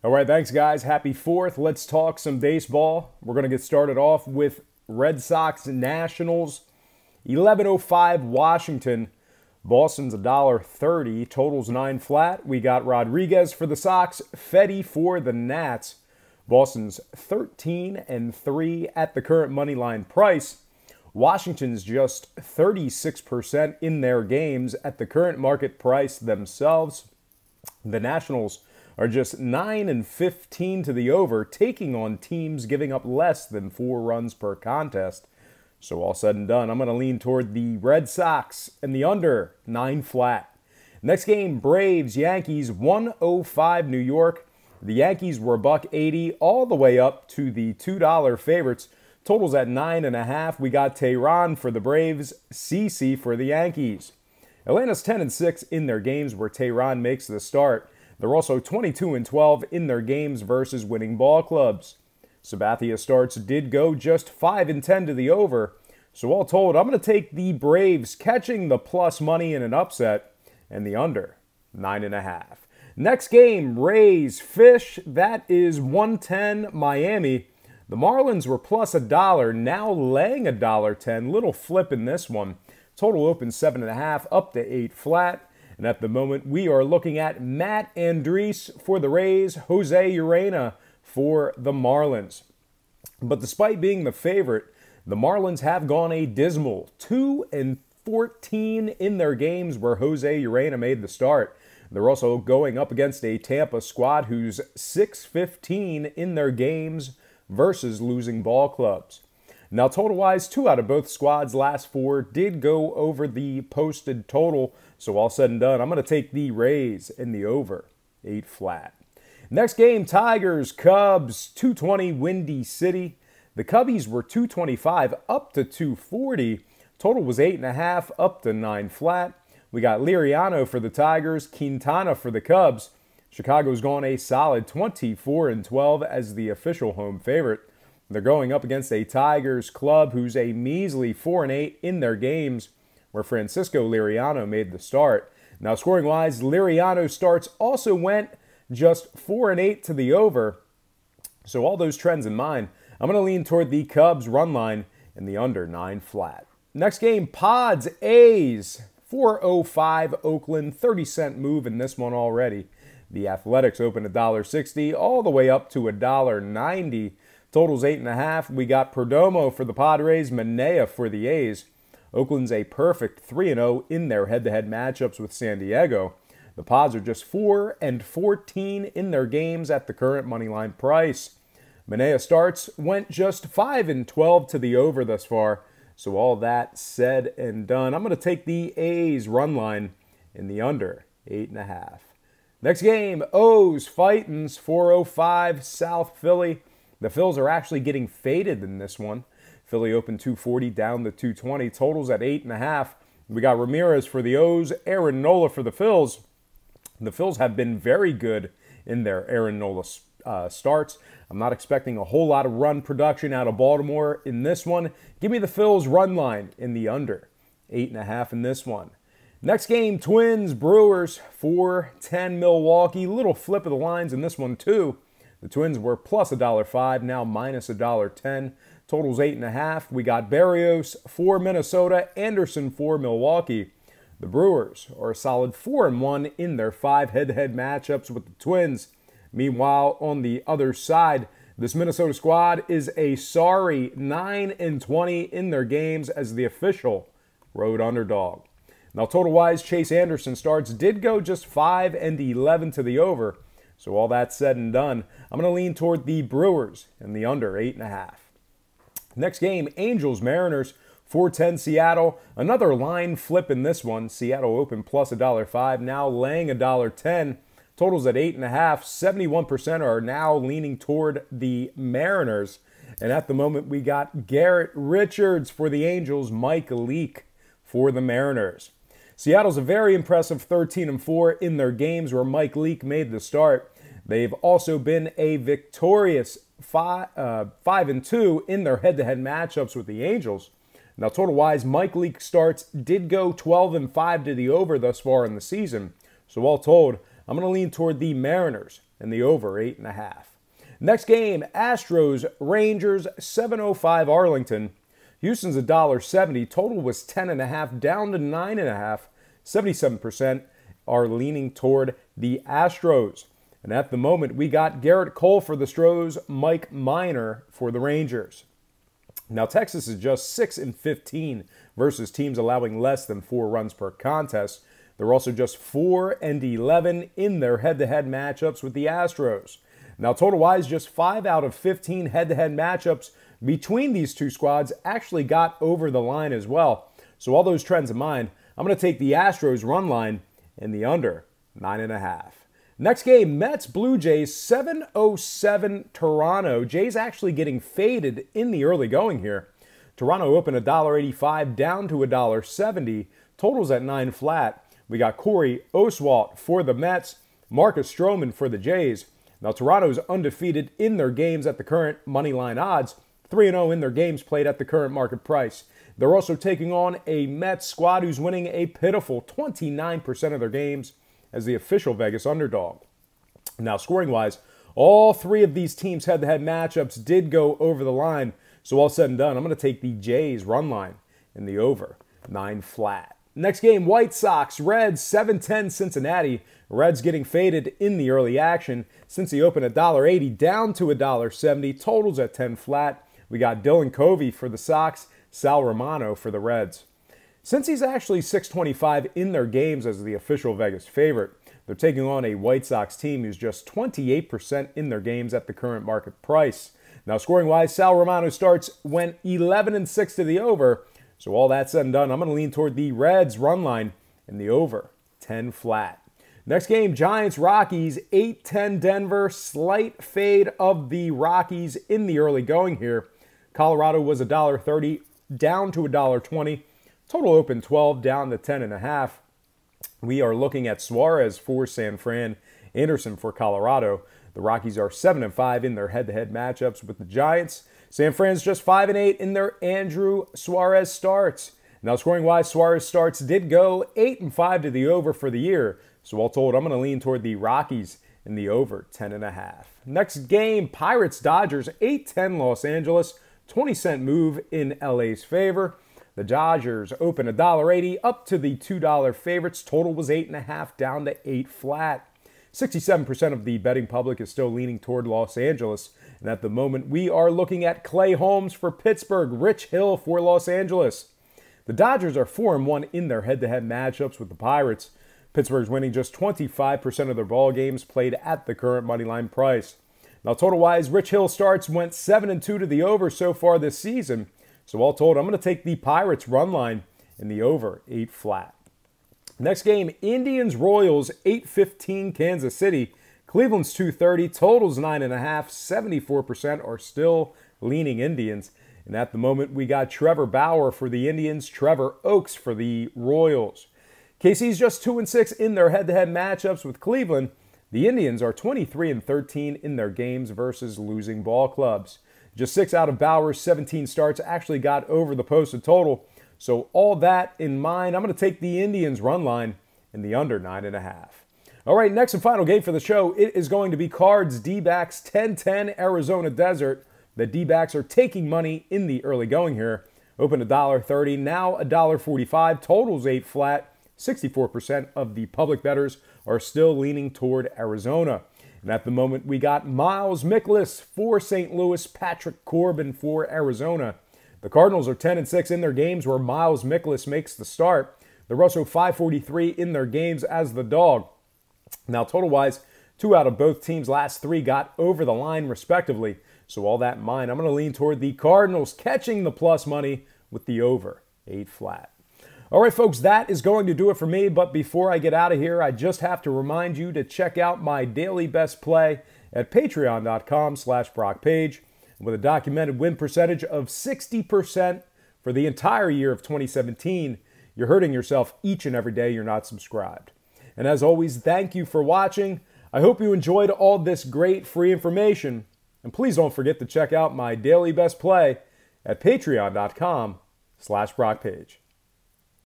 All right, thanks, guys. Happy 4th. Let's talk some baseball. We're going to get started off with Red Sox Nationals. 11:05 Washington. Boston's $1.30. Totals 9 flat. We got Rodriguez for the Sox. Fedde for the Nats. Boston's 13-3 at the current money line price. Washington's just 36% in their games at the current market price themselves. The Nationals are just 9-15 to the over, taking on teams giving up less than 4 runs per contest. So all said and done, I'm going to lean toward the Red Sox and the under 9 flat. Next game, Braves, Yankees, 105 New York. The Yankees were $1.80 all the way up to the $2 favorites. Totals at 9.5. We got Tehran for the Braves, CC for the Yankees. Atlanta's 10-6 in their games where Tehran makes the start. They're also 22-12 in their games versus winning ball clubs. Sabathia starts did go just 5-10 to the over. So all told, I'm going to take the Braves catching the plus money in an upset and the under 9.5. Next game, Rays, Fish. That is 110 Miami. The Marlins were plus $1, now laying $1.10. Little flip in this one. Total open 7.5 up to 8 flat. And at the moment, we are looking at Matt Andriese for the Rays, Jose Urena for the Marlins. But despite being the favorite, the Marlins have gone a dismal 2-14 in their games where Jose Urena made the start. They're also going up against a Tampa squad who's 6-15 in their games versus losing ball clubs. Now, total-wise, 2 out of both squads' last 4 did go over the posted total. So all said and done, I'm going to take the Rays in the over 8 flat. Next game, Tigers, Cubs, 220 Windy City. The Cubbies were 225 up to 240. Total was 8.5 up to 9 flat. We got Liriano for the Tigers, Quintana for the Cubs. Chicago's gone a solid 24-12 as the official home favorite. They're going up against a Tigers club who's a measly 4-8 in their games, where Francisco Liriano made the start. Now, scoring-wise, Liriano's starts also went just 4-8 to the over. So all those trends in mind, I'm going to lean toward the Cubs run line and the under 9 flat. Next game, Pods, A's, 405 Oakland, 30-cent move in this one already. The Athletics opened $1.60 all the way up to $1.90. Totals 8.5. We got Perdomo for the Padres, Manaea for the A's. Oakland's a perfect 3-0 in their head-to-head matchups with San Diego. The Pods are just 4-14 in their games at the current moneyline price. Manaea starts went just 5-12 to the over thus far. So all that said and done, I'm going to take the A's run line in the under 8.5. Next game, O's Fightins, 405 South Philly. The Phils are actually getting faded in this one. Philly opened 240 down to 220. Totals at 8.5. We got Ramirez for the O's, Aaron Nola for the Phils. The Phils have been very good in their Aaron Nola starts. I'm not expecting a whole lot of run production out of Baltimore in this one. Give me the Phils run line in the under 8.5 in this one. Next game, Twins, Brewers, 410 Milwaukee. Little flip of the lines in this one too. The Twins were plus $1.05, now minus $1.10. Totals 8.5. We got Berrios for Minnesota, Anderson for Milwaukee. The Brewers are a solid 4-1 in their 5 head-to-head matchups with the Twins. Meanwhile, on the other side, this Minnesota squad is a sorry 9-20 in their games as the official road underdog. Now, total-wise, Chase Anderson starts did go just 5-11 to the over. So all that said and done, I'm going to lean toward the Brewers and the under 8.5. Next game, Angels, Mariners, 410 Seattle. Another line flip in this one. Seattle opened plus $1.05, now laying $1.10. Totals at 8.5. 71% are now leaning toward the Mariners. And at the moment, we got Garrett Richards for the Angels, Mike Leake for the Mariners. Seattle's a very impressive 13-4 in their games where Mike Leake made the start. They've also been a victorious 5-2 in their head-to-head matchups with the Angels. Now, total-wise, Mike Leake starts did go 12-5 to the over thus far in the season. So all told, I'm going to lean toward the Mariners and the over 8.5. Next game, Astros, Rangers, 7:05 Arlington. Houston's $1.70. Total was 10.5, down to 9.5. 77% are leaning toward the Astros. And at the moment, we got Garrett Cole for the Stros, Mike Minor for the Rangers. Now, Texas is just 6-15 versus teams allowing less than 4 runs per contest. They're also just 4-11 in their head-to-head matchups with the Astros. Now, total-wise, just 5 out of 15 head-to-head matchups between these two squads actually got over the line as well. So all those trends in mind, I'm going to take the Astros run line in the under 9.5. Next game, Mets, Blue Jays, 7:07 Toronto. Jays actually getting faded in the early going here. Toronto opened $1.85 down to $1.70. Totals at 9 flat. We got Corey Oswalt for the Mets, Marcus Stroman for the Jays. Now, Toronto's undefeated in their games at the current money line odds, 3-0 in their games played at the current market price. They're also taking on a Mets squad who's winning a pitiful 29% of their games as the official Vegas underdog. Now, scoring-wise, all 3 of these teams' head-to-head matchups did go over the line. So all said and done, I'm going to take the Jays run line in the over 9 flat. Next game, White Sox, Reds, 7:10 Cincinnati. Reds getting faded in the early action since he opened $1.80 down to $1.70. Totals at 10 flat. We got Dylan Covey for the Sox, Sal Romano for the Reds. Since he's actually 625 in their games as the official Vegas favorite, they're taking on a White Sox team who's just 28% in their games at the current market price. Now, scoring-wise, Sal Romano went 11-6 to the over. So all that said and done, I'm going to lean toward the Reds run line in the over 10 flat. Next game, Giants, Rockies, 8-10 Denver. Slight fade of the Rockies in the early going here. Colorado was $1.30 down to $1.20. Total open 12 down to 10.5. We are looking at Suarez for San Fran, Anderson for Colorado. The Rockies are 7-5 in their head-to-head matchups with the Giants. San Fran's just 5-8 in their Andrew Suarez starts. Now, scoring-wise, Suarez starts did go 8-5 to the over for the year. So all told, I'm going to lean toward the Rockies in the over 10.5. Next game, Pirates, Dodgers, 8-10 Los Angeles. 20-cent move in LA's favor. The Dodgers open $1.80 up to the $2 favorites. Total was 8.5 down to 8 flat. 67% of the betting public is still leaning toward Los Angeles. And at the moment, we are looking at Clay Holmes for Pittsburgh, Rich Hill for Los Angeles. The Dodgers are 4-1 in their head-to-head matchups with the Pirates. Pittsburgh's winning just 25% of their ball games played at the current moneyline price. Now, total-wise, Rich Hill went 7-2 to the over so far this season. So all told, I'm going to take the Pirates run line in the over 8 flat. Next game, Indians, Royals, 8:15 Kansas City. Cleveland's 230, totals 9.5. 74% are still leaning Indians. And at the moment, we got Trevor Bauer for the Indians, Trevor Oakes for the Royals. KC's just 2-6 in their head-to-head matchups with Cleveland. The Indians are 23-13 in their games versus losing ball clubs. Just 6 out of Bauer's 17 starts actually got over the posted total. So all that in mind, I'm going to take the Indians run line in the under 9.5. All right, next and final game for the show, it is going to be Cards, D-backs, 10-10 Arizona Desert. The D-backs are taking money in the early going here. Open $1.30, now $1.45, totals 8 flat. 64% of the public bettors are still leaning toward Arizona. And at the moment, we got Miles Mikolas for St. Louis, Patrick Corbin for Arizona. The Cardinals are 10-6 in their games where Miles Mikolas makes the start. They're also 543 in their games as the dog. Now, total-wise, 2 out of both teams' last 3 got over the line, respectively. So all that in mind, I'm going to lean toward the Cardinals catching the plus money with the over 8 flat. All right, folks, that is going to do it for me. But before I get out of here, I just have to remind you to check out my daily best play at patreon.com/BrockPage. With a documented win percentage of 60% for the entire year of 2017, you're hurting yourself each and every day you're not subscribed. And as always, thank you for watching. I hope you enjoyed all this great free information. And please don't forget to check out my daily best play at patreon.com/BrockPage.